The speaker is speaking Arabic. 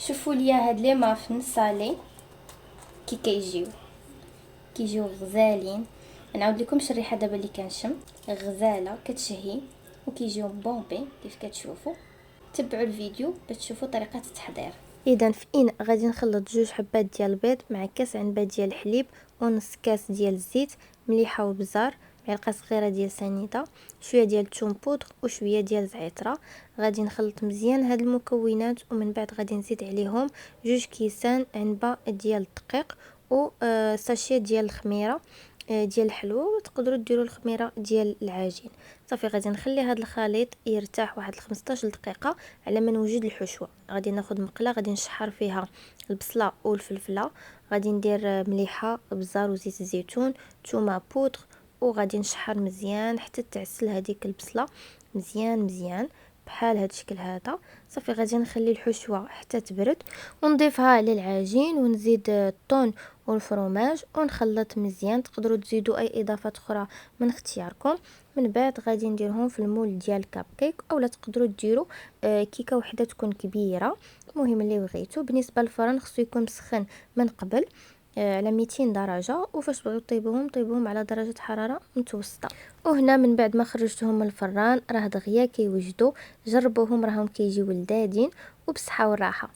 شوفوا لي هاد لي مافن صالي كي كيجيو غزالين. نعاود لكمش الريحه دابا اللي كنشم، غزاله كتشهي وكيجيو بومبي كيف كتشوفوا. تبعوا الفيديو باش تشوفوا طريقه التحضير. اذا في اناء غادي نخلط 2 حبات ديال البيض مع كاس عنبه ديال الحليب ونص كاس ديال الزيت، مليحه وبزار، معلقه صغيره ديال سنيده، شويه ديال الثوم بودر وشويه ديال الزعتره. غادي نخلط مزيان هاد المكونات ومن بعد غادي نزيد عليهم 2 كيسان عنبه ديال الدقيق و ساشي ديال الخميره ديال الحلوى، وتقدروا ديروا الخميره ديال العجين. صافي غادي نخلي هذا الخليط يرتاح واحد 15 دقيقه على ما نوجد الحشوه. غادي ناخذ مقله غادي نشحر فيها البصله والفلفله، غادي ندير مليحه بزار وزيت الزيتون ثومه بودر، وغادي نشحر مزيان حتى تعسل هذيك البصله مزيان بحال هذا الشكل هذا. صافي غادي نخلي الحشوه حتى تبرد ونضيفها للعجين ونزيد الطون والفرماج ونخلط مزيان. تقدروا تزيدوا اي اضافات اخرى من اختياركم. من بعد غادي نديرهم في المول ديال الكب كيك، اولا تقدروا ديروا كيكه وحده تكون كبيره، المهم اللي بغيتو. بالنسبه للفرن خصو يكون مسخن من قبل على 200 درجه، وفاش بغيتو طيبوهم على درجه حراره متوسطه. وهنا من بعد ما خرجتهم من الفران راه دغيا كيوجدوا، جربوهم راهم كيجيو لذاذين وبصحه والراحه.